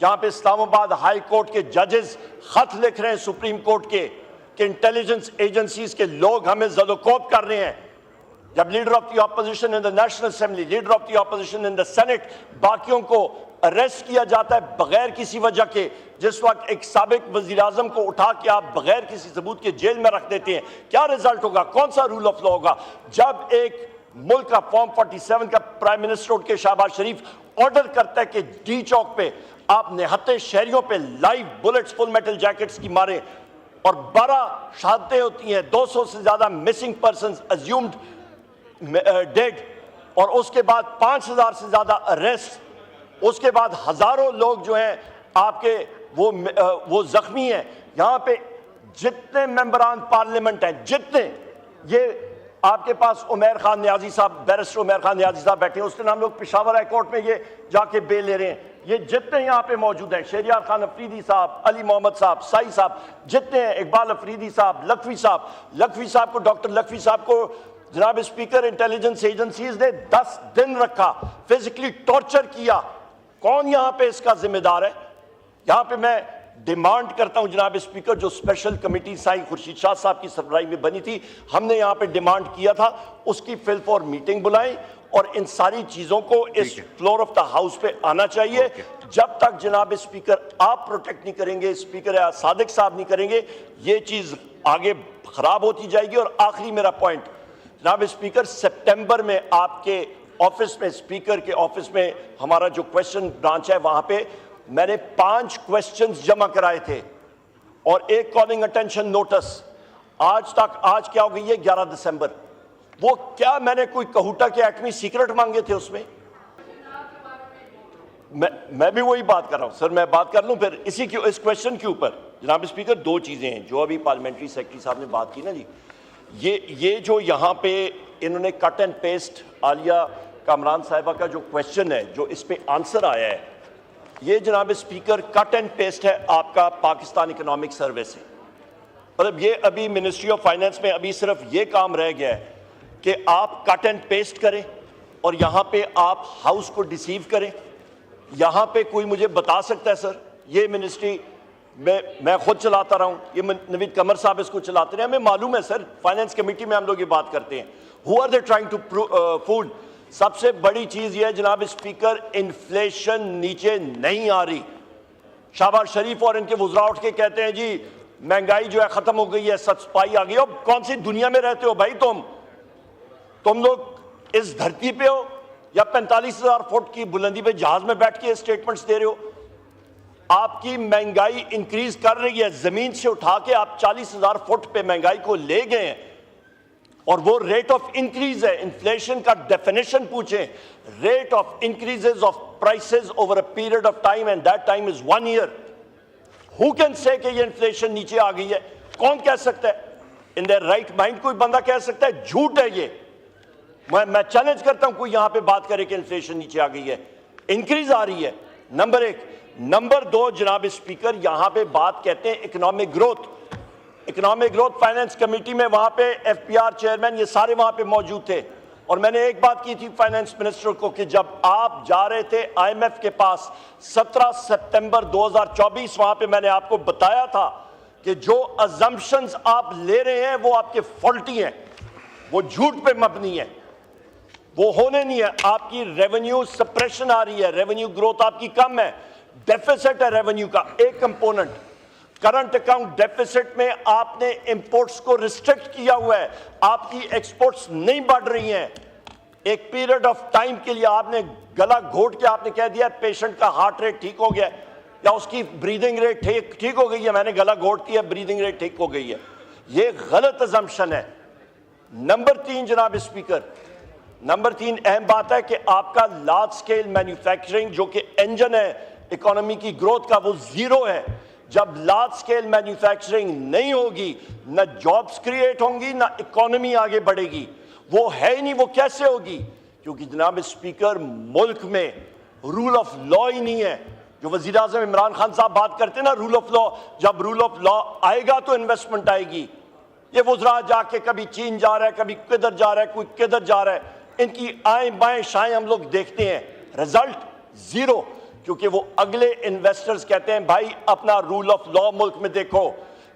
जहां पे Islamabad high court के जजेस खत लिख रहे हैं सुप्रीम कोर्ट के कि इंटेलिजेंस एजेंसीज के लोग हमें ज़दोकोब कर रहे हैं। जब leader of the opposition in the national assembly, leader of the opposition in the senate, बाकियों को अरेस्ट किया जाता है बगैर किसी वजह के। जिस वक्त एक साबिक वजीर आजम को उठा के आप बगैर किसी सबूत के जेल में रख देते हैं, क्या रिजल्ट होगा? कौन सा रूल ऑफ लॉ होगा? जब एक मुल्क का फॉर्म 47 का प्राइम मिनिस्टर उठ के शहबाज शरीफ ऑर्डर करता है कि डी चौक पे आप निहत्ते शहरियों पे live bullets full metal jackets की मारे और 12 शहादतें होती हैं, 200 से ज्यादा मिसिंग पर्सन अज्यूम्ड डेड, और उसके बाद 5000 से ज्यादा अरेस्ट, उसके बाद हजारों लोग जो हैं आपके वो जख्मी हैं। यहां पे जितने मेंबरान पार्लियामेंट हैं, जितने, ये आपके पास उमर खान न्याजी साहब, बैरिस्टर उमर खान न्याजी साहब बैठे हैं, उसके नाम लोग पेशावर हाई कोर्ट में ये जाके बेल ले रहे हैं। ये जितने यहाँ पे मौजूद हैं, शहरियार खान अफरीदी साहब, अली मोहम्मद साहब, साई साहब, जितने हैं, इकबाल अफरीदी साहब, लखवी साहब को, डॉक्टर लखवी साहब को जनाब स्पीकर इंटेलिजेंस एजेंसीज ने 10 दिन रखा, फिजिकली टॉर्चर किया। कौन यहाँ पे इसका जिम्मेदार है? यहाँ पे मैं डिमांड करता हूं जनाब स्पीकर, जो स्पेशल कमेटी साई खुर्शीद शाह साहब की सरबराही में बनी थी, हमने यहाँ पे डिमांड किया था उसकी फिल फॉर मीटिंग बुलाएं और इन सारी चीजों को इस फ्लोर ऑफ द हाउस पे आना चाहिए। जब तक जनाब स्पीकर आप प्रोटेक्ट नहीं करेंगे, स्पीकर या सादिक साहब नहीं करेंगे, ये चीज आगे खराब होती जाएगी। और आखिरी मेरा पॉइंट जनाब स्पीकर, सितंबर में आपके ऑफिस में, स्पीकर के ऑफिस में हमारा जो क्वेश्चन ब्रांच है, वहां पे मैंने 5 क्वेश्चंस जमा कराए थे और एक कॉलिंग अटेंशन नोटिस। आज तक, आज क्या हो गई है, 11 दिसंबर, वो क्या मैंने कोई कहूटा के एटमी सीक्रेट मांगे थे उसमें? मैं भी वही बात कर रहा हूं सर, मैं बात कर लूं फिर इस क्वेश्चन के ऊपर। जनाब स्पीकर, 2 चीजें हैं जो अभी पार्लियामेंट्री सेक्रेटरी साहब ने बात की ना जी, ये जो यहाँ पे इन्होंने cut and paste Alia Kamran साहिबा का जो क्वेश्चन है, जो इस पे आंसर आया है, ये जनाब स्पीकर कट एंड पेस्ट है आपका पाकिस्तान इकोनॉमिक सर्वे से। मतलब ये अभी मिनिस्ट्री ऑफ फाइनेंस में अभी सिर्फ ये काम रह गया है कि आप कट एंड पेस्ट करें और यहां पे आप हाउस को डिसीव करें। यहां पे कोई मुझे बता सकता है सर, ये मिनिस्ट्री मैं खुद चलाता रहा हूं, ये नवीद कमर साहब इसको चलाते रहे, हमें मालूम है सर, फाइनेंस कमेटी में हम लोग ये बात करते हैं। Who are they trying to food? सबसे बड़ी चीज यह है जनाब स्पीकर, इन्फ्लेशन नीचे नहीं आ रही। शहबाज शरीफ और इनके वुज़रा उठ के कहते हैं जी महंगाई जो है खत्म हो गई है, सच्चाई आ गई। अब कौन सी दुनिया में रहते हो भाई तुम लोग इस धरती पे हो या 45,000 फुट की बुलंदी पे जहाज में बैठ के स्टेटमेंट्स दे रहे हो? आपकी महंगाई इंक्रीज कर रही है, जमीन से उठा के आप 40,000 फुट पे महंगाई को ले गए हैं और वो रेट ऑफ इंक्रीज है। इन्फ्लेशन का डेफिनेशन पूछें, rate of increases of prices over a period of time and that time is 1 year. Who can say कि ये इन्फ्लेशन नीचे आ गई है? कौन कह सकता है? इन देयर राइट माइंड कोई बंदा कह सकता है? झूठ है ये। मैं चैलेंज करता हूं कोई यहां पे बात करे कि इन्फ्लेशन नीचे आ गई है, इंक्रीज आ रही है। नंबर 1। नंबर 2 जनाब स्पीकर, यहां पे बात कहते हैं इकोनॉमिक ग्रोथ फाइनेंस कमेटी में, वहां पे एफपीआर चेयरमैन ये सारे वहां पे मौजूद थे और मैंने एक बात की थी फाइनेंस मिनिस्टर को कि जब आप जा रहे थे आईएमएफ के पास 17 सितंबर 2024, वहां पे मैंने आपको बताया था कि जो अजम्पशंस आप ले रहे हैं वो आपके फॉल्टी हैं, वो झूठ पे मबनी है, वो होने नहीं है। आपकी रेवेन्यू सप्रेशन आ रही है, रेवेन्यू ग्रोथ आपकी कम है, डेफिसिट है रेवेन्यू का एक कंपोनेंट। करंट अकाउंट डेफिसिट में आपने इंपोर्ट्स को रिस्ट्रिक्ट किया हुआ है, आपकी एक्सपोर्ट्स नहीं बढ़ रही हैं। एक पीरियड ऑफ टाइम के लिए आपने गला घोट के आपने कह दिया पेशेंट का हार्ट रेट ठीक हो गया या उसकी ब्रीदिंग रेट ठीक हो गई है, मैंने गला घोट दिया ब्रीदिंग रेट ठीक हो गई है। ये गलत अजम्पशन है। नंबर 3 जनाब स्पीकर, नंबर 3 अहम बात है कि आपका लार्ज स्केल मैन्युफैक्चरिंग जो कि इंजन है इकोनॉमी की ग्रोथ का, वो 0 है। जब लार्ज स्केल मैन्युफैक्चरिंग नहीं होगी, ना जॉब्स क्रिएट होंगी, ना इकोनॉमी आगे बढ़ेगी। वो है ही नहीं, वो कैसे होगी? क्योंकि जनाब स्पीकर, मुल्क में रूल ऑफ लॉ ही नहीं है। जो वजीर आजम इमरान खान साहब बात करते हैं ना रूल ऑफ लॉ, जब रूल ऑफ लॉ आएगा तो इन्वेस्टमेंट आएगी। ये वुज़रा जाके कभी चीन जा रहा है, कभी किधर जा रहा है, कोई किधर जा रहा है, इनकी आएं बाएं शाएं हम लोग देखते हैं, रिजल्ट 0। क्योंकि वो अगले इन्वेस्टर्स कहते हैं भाई अपना रूल ऑफ लॉ मुल्क में देखो,